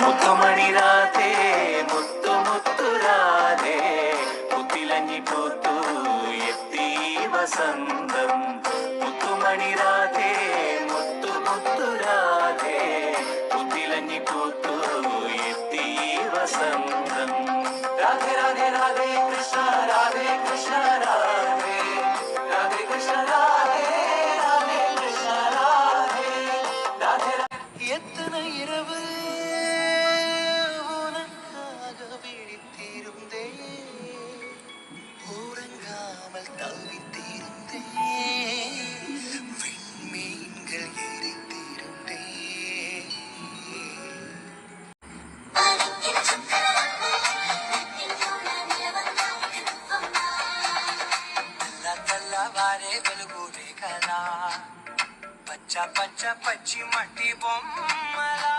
മുത്തുമണി രാധേ മുത്തു മുത്തു രാധേ മുത്തിലഞ്ഞി പൂത്തു എത്തി വസന്തം മുത്തുമണി രാധേ മുത്തു മുത്തു രാധേ മുത്തിലഞ്ഞി പൂത്തു എത്തി വസന്തം രാധേ രാധേ രാധേ കൃഷ്ണ രാധേ കൃഷ്ണ രാധേ രാധേ കൃഷ്ണ രാധേ രാധേ കൃഷ്ണ രാധേ രാധേ എത്തന ഇരവ് పచ్చ పచ్చ పచ్చి మట్టి బొమ్మలా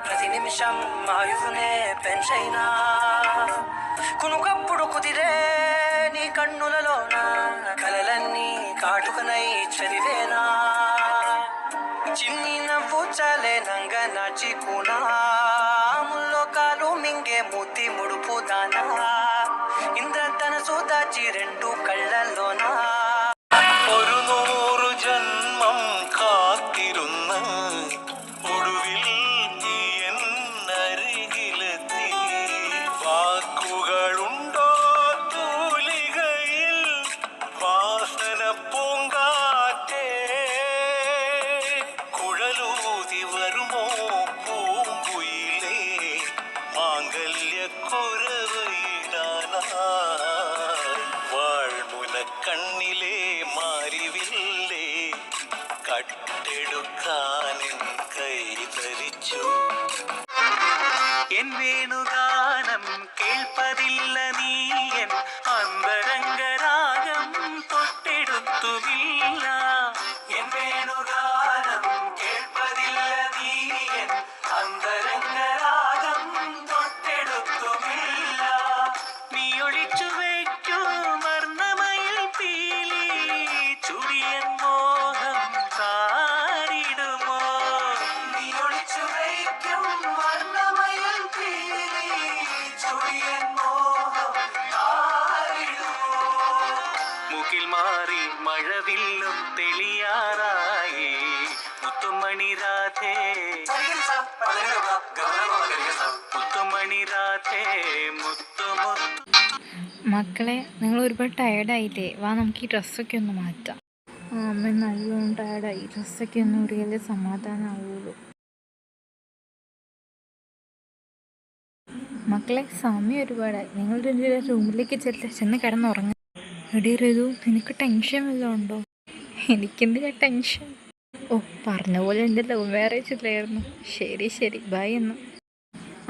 ప్రతి నిమిషం ఆయువునే పెంచైనా కునుకప్పుడు కుదిరే నీ కన్నులలోన కలలన్నీ కాటుకనై చదివేనా చిన్ని నవ్వు చాలే నంగ నాచికునా ముల్లోకాలు మింగే మూతి ముడుపు దానా ఇంద్రధనసు దాచి రెండు కళ్ళల్లోనా ഒരു 100 ജന്മം കാത്തിരുന്ന ഒടുവിൽ വാക്കുകളുണ്ടോ തൂലികയിൽ വാസന പൂങ്കാറ്റേ കുഴലൂതി വരുമോ പൂങ്കുയിലേ മാംഗല്യക്കുരവയിടാനായി വാൾമുനക്കണ്ണിലെ മാരിവില്ലേ കട്ടെടുക്കാനെൻ കൈ ധരിച്ചു എൻ വേണുഗാനം കേൾപ്പതില്ല നീയൻ അന്തരംഗരാഗം തൊട്ടെടുത്തുമില്ല എൻ വേണുഗാനം കേൾപ്പതില്ല നീയൻ അന്തരംഗരാഗം തൊട്ടെടുത്തുമില്ല നീ ഒളിച്ചു വയ്ക്കൂ വർണ്ണമയിൽ പീലി ചുടിയൻ മോഹം കാരിടുമോ നീ ഒളിച്ചു വയ്ക്കും വർണ്ണമയിൽ പീലി ചുടിയൻ മോഹം കാരിടുമോ മുകിൽ മാറി മഴവില്ലും തെളിയാറായി മുത്തുമണി രാധേ മുത്തുമണി രാധേ മുത്തു മുത്തു. മക്കളെ, നിങ്ങൾ ഒരുപാട് ടയർഡായില്ലേ? വാ, നമുക്ക് ഈ ഡ്രസ്സൊക്കെ ഒന്ന് മാറ്റാം. അമ്മ നല്ലോണം ടയർഡായി. ഡ്രസ്സൊക്കെ ഒന്ന് ഊരിയാലേ സമാധാനമാവുള്ളൂ. മക്കളെ, സമയം ഒരുപാടായി. നിങ്ങൾ റൂമിലേക്ക് ചെന്ന് കിടന്നുറങ്ങുക. എടീ ഋതു, നിനക്ക് ടെൻഷൻ വല്ലതും ഉണ്ടോ? എനിക്കെന്തിനാ ടെൻഷൻ? ഓ, പറഞ്ഞ പോലെ എൻ്റെ ലവ് മാരേജ് ഇല്ലായിരുന്നു. ശരി ശരി, ബൈ എന്നാ.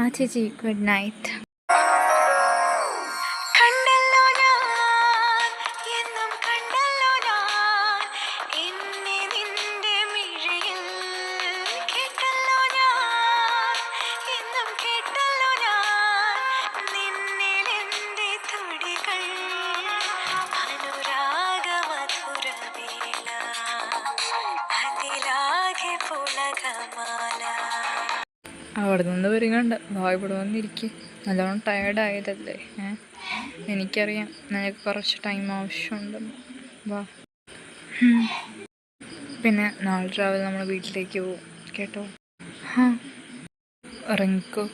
ആ ചേച്ചി, ഗുഡ് നൈറ്റ്. അവിടെ നിന്ന് വരികണ്ട, വാ ഇവിടെ വന്നിരിക്കുക. നല്ലോണം ടയേർഡായതല്ലേ? എനിക്കറിയാം നിനക്ക് കുറച്ച് ടൈം ആവശ്യമുണ്ടെന്ന്. വാ. പിന്നെ നാളെ രാവിലെ നമ്മൾ വീട്ടിലേക്ക് പോകും കേട്ടോ. ഇറങ്ങിക്കോ.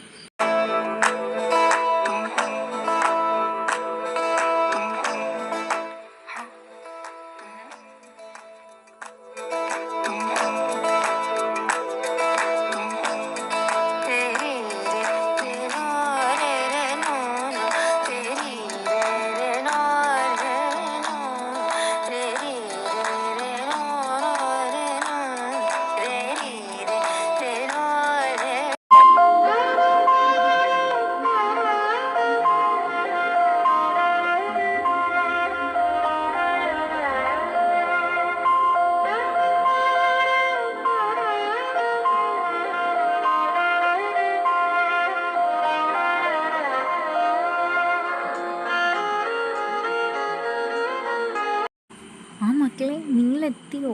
മക്കളെ നിങ്ങളെത്തിയോ?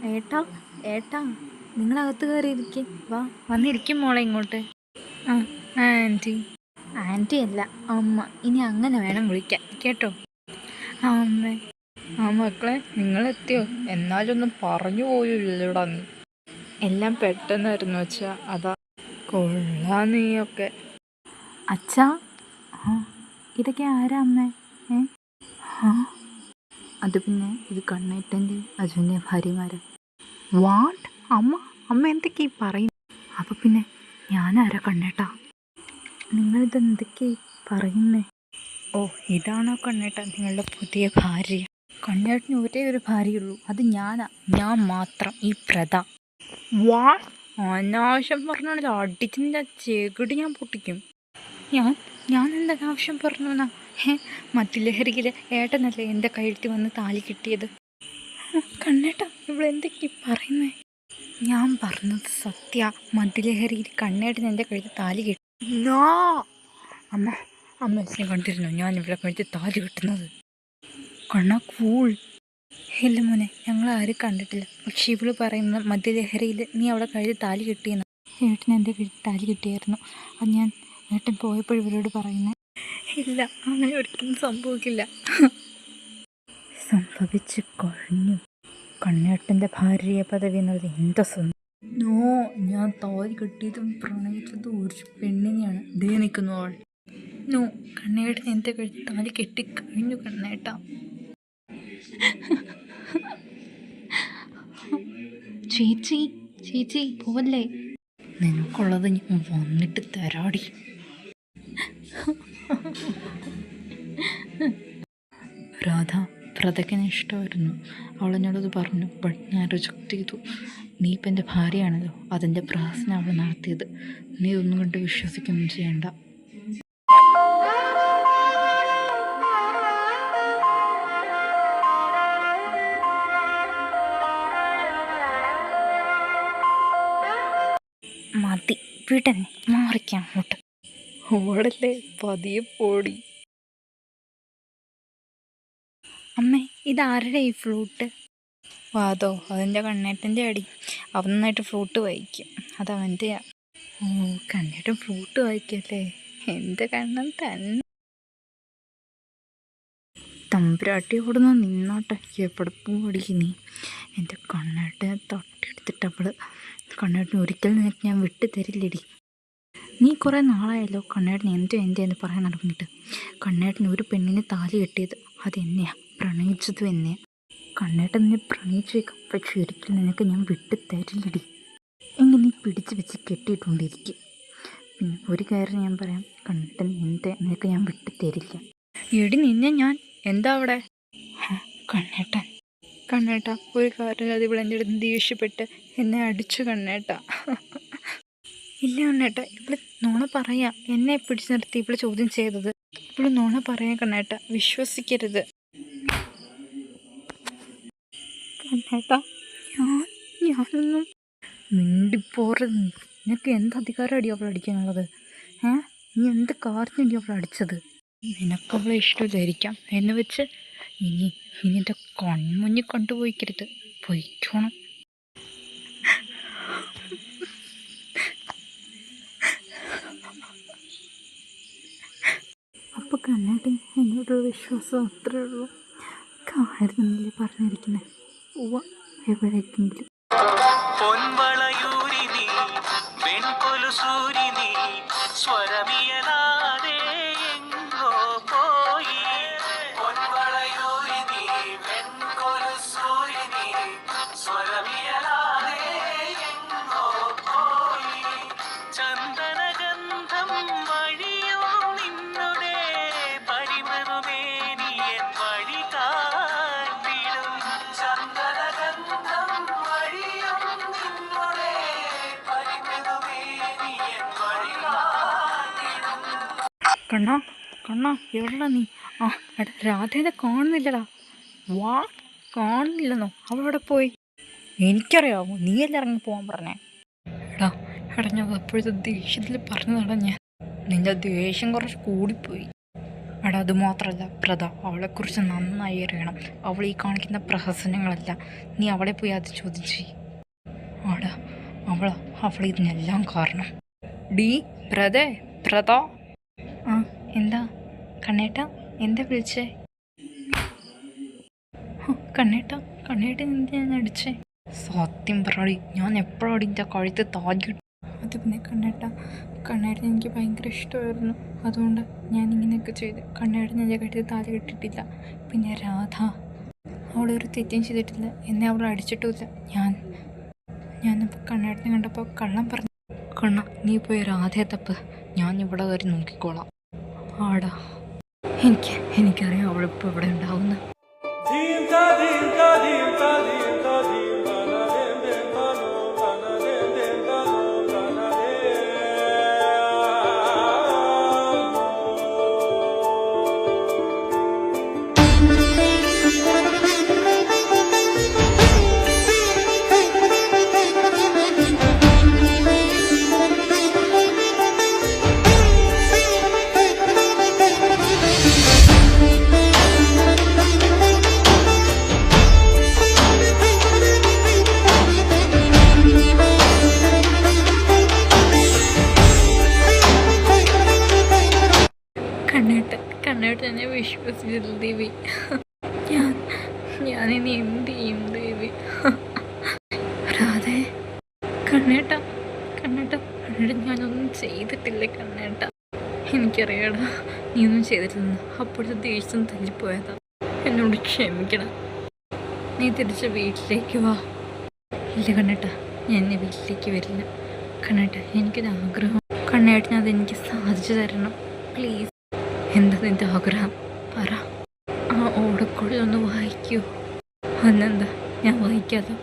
ഏട്ടാ ഏട്ടാ നിങ്ങളകത്ത് കയറിയിരിക്കേ, വാ വന്നിരിക്കും മോളെ ഇങ്ങോട്ട്. ആ ആൻറ്റി. ആൻറ്റി അല്ല അമ്മ, ഇനി അങ്ങനെ വേണം വിളിക്കാൻ കേട്ടോ. ആ അമ്മേ. ആ മക്കളെ നിങ്ങളെത്തിയോ? എന്നാലൊന്നും പറഞ്ഞു പോയില്ലടാ നീ. എല്ലാം പെട്ടെന്നായിരുന്നു അച്ഛാ, അതാ. കൊള്ളാം നീയൊക്കെ. അച്ഛാ, ആ ഇതൊക്കെ ആരാ അമ്മേ? ആ അത് പിന്നെ ഇത് കണ്ണേട്ടൻ്റെ അജുവിൻ്റെ ഭാര്യമാരെ. വാട്ട്? അമ്മ എന്തൊക്കെയാ പറയും? അപ്പം പിന്നെ ഞാനാരാ കണ്ണേട്ടാ? നിങ്ങളിതെന്തൊക്കെയാ പറയുന്നേ? ഓ ഇതാണോ കണ്ണേട്ടാ നിങ്ങളുടെ പുതിയ ഭാര്യ? കണ്ണേട്ടന് ഒരേ ഒരു ഭാര്യയുള്ളൂ, അത് ഞാൻ മാത്രം, ഈ പ്രത. വാട്ട്? അനാവശ്യം പറഞ്ഞാൽ അടിച്ചിൻ്റെ ചെകിടി ഞാൻ പൊട്ടിക്കും. ഞാൻ എന്താ ആവശ്യം പറഞ്ഞു എന്നാ? മദ്യലഹരിയിൽ ഏട്ടനല്ലേ എൻ്റെ കഴുത്തിൽ വന്ന് താലി കിട്ടിയത്. കണ്ണേട്ടാ ഇവളെന്തൊക്കെയാ പറയുന്നേ? ഞാൻ പറഞ്ഞത് സത്യ. മദ്യലഹരിയിൽ കണ്ണേട്ടൻ എൻ്റെ കഴുത്തിൽ താലി കിട്ടി. അമ്മ എന്നെ കണ്ടിരുന്നു ഞാൻ ഇവിടെ കഴുത്തിൽ താലി കിട്ടുന്നത്? കണ്ണാ കൂൾ. ഇല്ല മോനെ, ഞങ്ങൾ ആരും കണ്ടിട്ടില്ല. പക്ഷെ ഇവള് പറയുന്ന മദ്യലഹരിയിൽ നീ അവിടെ കഴുത്തിൽ താലി കിട്ടിയെന്ന്. ഏട്ടൻ എൻ്റെ കഴുത്തിൽ താലി കിട്ടിയായിരുന്നു. അത് ഞാൻ ഏട്ടൻ പോയപ്പോൾ ഇവരോട് പറയുന്നത്. ഇല്ല, അങ്ങനെ ഒരിക്കലും സംഭവിക്കില്ല. സംഭവിച്ചു കഴിഞ്ഞു. കണ്ണേട്ടൻ്റെ ഭാര്യ പദവി എന്നുള്ളത് എന്താ സ്വന്തം? നോ, ഞാൻ താലി കെട്ടിയതും പ്രണയിച്ചതും ഒരു പെണ്ണിനെയാണ്. ദേ നിൽക്കുന്നു അവൾ. നോ, കണ്ണേട്ടൻ എൻ്റെ കഴുത്തിൽ താലി കെട്ടിക്കഴിഞ്ഞു കണ്ണേട്ട. ചേച്ചി പോലെ നിനക്കുള്ളത് ഞാൻ വന്നിട്ട് തരാടി. രാധ പ്രതയ്ക്കനെ ഇഷ്ടമായിരുന്നു. അവളെന്നോടത് പറഞ്ഞു, ബട്ട് ഞാൻ റിജക്റ്റ് ചെയ്തു. നീ ഇപ്പം എൻ്റെ ഭാര്യയാണല്ലോ, അതിൻ്റെ പ്രാർത്ഥന അവൾ നടത്തിയത്. നീ ഒന്നും കണ്ട് വിശ്വസിക്കൊന്നും ചെയ്യണ്ട. മതി വീട്ടന്നെ, മാറിക്കാം അങ്ങോട്ട്. ഓടല്ലേ, പതിയെ പോടി. അമ്മേ ഇതാരുടെ ഈ ഫ്ലൂട്ട്? അതോ അതിൻ്റെ കണ്ണേട്ടൻ്റെ അടി. അവൻ നന്നായിട്ട് ഫ്ലൂട്ട് വായിക്കും, അതവൻ്റെയാ. ഓ കണ്ണേട്ടൻ ഫ്ലൂട്ട് വായിക്കല്ലേ? എൻ്റെ കണ്ണൻ തന്നെ. തമ്പുരാട്ടി ഓടുന്ന നിന്നോട്ടെ, എവിടത്തും ഓടിക്കും നീ. എൻ്റെ കണ്ണേട്ടനെ തട്ടിയെടുത്തിട്ട് അവള്. കണ്ണേട്ടന് ഒരിക്കലും നിനക്ക് ഞാൻ വിട്ടു തരില്ലടി. നീ കുറേ നാളായല്ലോ കണ്ണേട്ടൻ എന്ന് പറയാൻ നടന്നിട്ട്. കണ്ണേട്ടൻ ഒരു പെണ്ണിനെ താലി കെട്ടിയത് അതെന്നെയാ, പ്രണയിച്ചതും എന്നെയാ. കണ്ണേട്ടൻ നിന്നെ പ്രണയിച്ചേക്കാം, പക്ഷെ ഒരിക്കലും നിനക്ക് ഞാൻ വിട്ടു തരില്ലടി. എങ്കിൽ നീ പിടിച്ച് വെച്ച് കെട്ടിയിട്ടുണ്ടിരിക്കും. പിന്നെ ഒരു കാര്യം ഞാൻ പറയാം, കണ്ണേട്ടൻ നിനക്ക് ഞാൻ വിട്ടു തരില്ല. എടി നിന്നെ ഞാൻ എന്താ അവിടെ? കണ്ണേട്ട ഒരു കാര്യമില്ലാതെ ഇവിടെ എൻ്റെ അടുത്ത് ദേഷ്യപ്പെട്ട് എന്നെ അടിച്ചു കണ്ണേട്ട. ഇല്ല കണ്ണേട്ട, ഇവള് നുണ പറയാ. എന്നെ പിടിച്ചു നിർത്തി ഇവള് ചോദ്യം ചെയ്തത്. ഇവള് നുണ പറയാൻ കണ്ണേട്ട, വിശ്വസിക്കരുത് കണ്ണേട്ട. ഞാനൊന്നും മിണ്ടിപ്പോറത്. നിനക്ക് എന്ത് അധികാരമടി അവൾ അടിക്കാനുള്ളത്? നീ എന്ത് കാര്യത്തിനടി അവൾ അടിച്ചത്? നിനക്കവളെ ഇഷ്ടമില്ലായിരിക്കാം എന്ന് വെച്ച് ഇനി എൻ്റെ കൺമുന്നിൽ കൊണ്ടുപോയിക്കരുത്, പൊയ്ക്കോണം. അപ്പോൾ കണ്ണേട്ടൻ എന്നോടുള്ള വിശ്വാസം അത്രേ ഉള്ളൂ. കാര്യമെന്നല്ലേ പറഞ്ഞിരിക്കുന്നത്. എവിടേക്കെങ്കിലും പൊൻവളയൂരിനി വെൺകൊലുസൂരിനി സ്വരമിയലാതെ എങ്ങോ പോയി. പൊൻവളയൂരിനി വെൺകൊലുസൂരിനി സ്വരമിയലാതെ എങ്ങോ പോയി. ചന്ദനഗന്ധം വഴിയോ നിന്നുടെ പരിമറുമേനിയൻ വഴി കാട്ടിടും. ചന്ദനഗന്ധം വഴിയോ നിന്നുടെ പരിമറുമേനിയൻ വഴി കാട്ടിടും. കണ്ണാ എവിടെടാ നീ? എടാ രാധേനെ കാണുന്നില്ലടാ. കാണുന്നില്ലെന്നോ? അവളവിടെ പോയി. എനിക്കറിയാമോ, നീയല്ലേ ഇറങ്ങി പോകാൻ പറഞ്ഞേ? എടാ ഞാൻ അപ്പോഴത്തെ ദേഷ്യത്തിൽ പറഞ്ഞതാടാ ഞാൻ. നിന്റെ ദേഷ്യം കുറച്ച് കൂടിപ്പോയി. ആടാ അതുമാത്രമല്ല പ്രത, അവളെക്കുറിച്ച് നന്നായി അറിയണം. അവൾ ഈ കാണിക്കുന്ന പ്രഹസനങ്ങളല്ല. നീ അവളെ പോയി അത് ചോദിച്ചേ. ആടാ അവൾ ഇതിനെല്ലാം കാരണം. ഡീ പ്രതേ, പ്രത. ആ എന്താ കണ്ണേട്ട, എന്താ വിളിച്ചേ? കണ്ണേട്ട എന്തിനാ അടിച്ചേ? സത്യം പറയടി, ഞാൻ എപ്പോഴാടി എൻ്റെ കഴുത്ത് താഴെ. അത് പിന്നെ കണ്ണേട്ടൻ എനിക്ക് ഭയങ്കര ഇഷ്ടമായിരുന്നു. അതുകൊണ്ട് ഞാൻ ഇങ്ങനെയൊക്കെ ചെയ്ത്. കണ്ണേട്ടൻ എൻ്റെ കഴുത്ത് താഴെ കിട്ടിയിട്ടില്ല. പിന്നെ രാധ, അവളൊരു തെറ്റും ചെയ്തിട്ടില്ല. എന്നെ അവൾ അടിച്ചിട്ടുമില്ല. ഞാനിപ്പോൾ കണ്ണേട്ടനെ കണ്ടപ്പോൾ കള്ളം പറഞ്ഞു. നീ പോയി രാധയെ തപ്പ്, ഞാൻ ഇവിടെ വരെ നോക്കിക്കോളാം. ആടാ എനിക്കറിയാം അവളിപ്പോൾ ഇവിടെ ഉണ്ടാവുന്നു. കണ്ണേട്ടൻ എന്നെ വിശ്വസിച്ചില്ല ദേവി. ഞാനിനി എന്ത് ചെയ്യും ദേവി? രാധേ, കണ്ണേട്ട ഞാനൊന്നും ചെയ്തിട്ടില്ല കണ്ണേട്ട. എനിക്കറിയാടാ നീ ഒന്നും ചെയ്തിട്ടില്ലെന്ന്. അപ്പോഴത്തെ ദേഷ്യം തല്ലിപ്പോയതാ. എന്നോട് ക്ഷമിക്കണം. നീ തിരിച്ച് വീട്ടിലേക്ക് വാ. ഇല്ല കണ്ണേട്ട, ഞാൻ എന്നെ വീട്ടിലേക്ക് വരില്ല. കണ്ണേട്ട, എനിക്കൊരാഗ്രഹം. കണ്ണേട്ടൻ അതെനിക്ക് സാധിച്ചു തരണം പ്ലീസ്. എന്താ നിൻ്റെ ആഗ്രഹം പറ. ആ ഓടക്കുഴലൊന്ന് വായിക്കൂ. അന്നെന്താ ഞാൻ വായിക്കാതെ?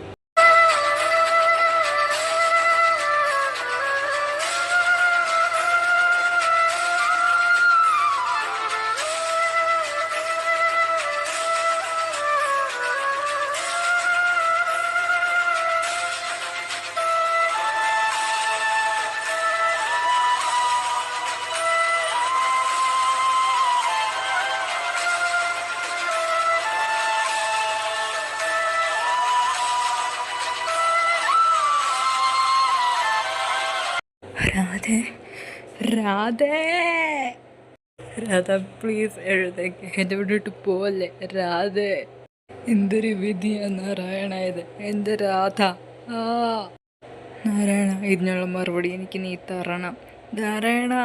രാധ പ്ലീസ് എഴുതേക്ക്, എന്നെ വിട്ടിട്ട് പോലെ. രാധേ, എന്തൊരു വിധിയാ നാരായണ ഇത്. എൻ്റെ രാധ. നാരായണ, ഇതിനുള്ള മറുപടി എനിക്ക് നീ തരണം നാരായണ.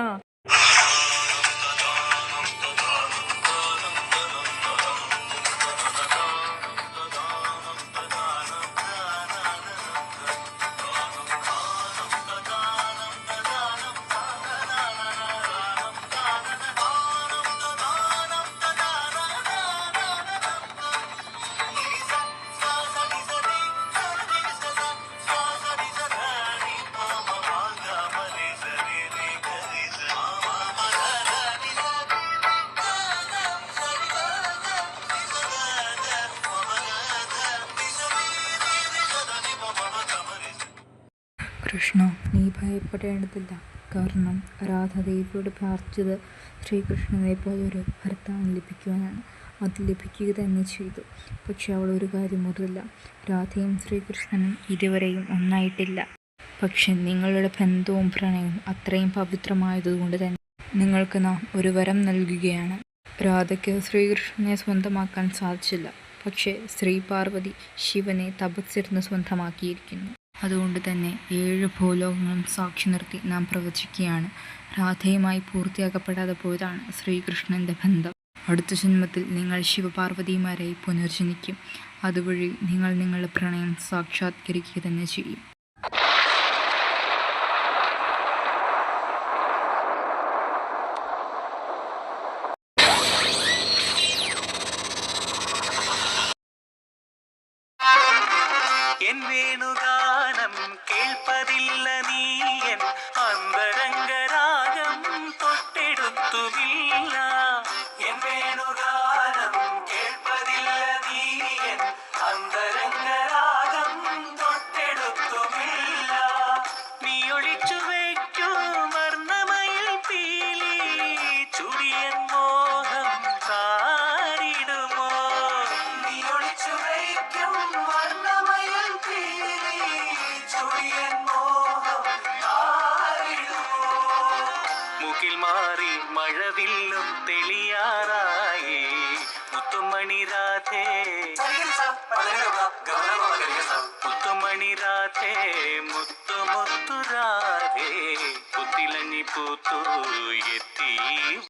കൃഷ്ണ, നീ ഭയപ്പെടേണ്ടതില്ല. കാരണം രാധ ദേവിയോട് പ്രാർത്ഥിച്ചത് ശ്രീകൃഷ്ണനെ പോലെ ഒരു ഭർത്താവിന് ലഭിക്കുവാനാണ്. അത് ലഭിക്കുക തന്നെ ചെയ്തു. പക്ഷെ അവൾ ഒരു കാര്യം ഓർത്തില്ല. രാധയും ശ്രീകൃഷ്ണനും ഇതുവരെയും ഒന്നായിട്ടില്ല. പക്ഷെ നിങ്ങളുടെ ബന്ധവും പ്രണയവും അത്രയും പവിത്രമായതുകൊണ്ട് തന്നെ നിങ്ങൾക്ക് നാം ഒരു വരം നൽകുകയാണ്. രാധയ്ക്ക് ശ്രീകൃഷ്ണനെ സ്വന്തമാക്കാൻ സാധിച്ചില്ല. പക്ഷേ ശ്രീ പാർവതി ശിവനെ തപസ്സിരുന്ന് സ്വന്തമാക്കിയിരിക്കുന്നു. അതുകൊണ്ട് തന്നെ 7 ഭൂലോകങ്ങളും സാക്ഷി നിർത്തി നാം പ്രവചിക്കുകയാണ്. രാധയുമായി പൂർത്തിയാക്കപ്പെടാതെ പോയതാണ് ശ്രീകൃഷ്ണൻ്റെ ബന്ധം. അടുത്ത ജന്മത്തിൽ നിങ്ങൾ ശിവപാർവതിമാരായി പുനർജനിക്കും. അതുവഴി നിങ്ങൾ നിങ്ങളുടെ പ്രണയം സാക്ഷാത്കരിക്കുക തന്നെ ചെയ്യും. എൻ വേണുഗാനം കേൾപ്പതില്ല നീയൻ, അന്തരംഗരാഗം തൊട്ടെടുത്തുമില്ല. എൻ വേണുഗാനം കേൾപ്പതില്ല നീയൻ, അന്തരംഗരാഗം തൊട്ടെടുത്തുമില്ല. മുത്തു മുത്തു രാധേ പുത്തിലഞ്ഞി പൂത്തു എത്തി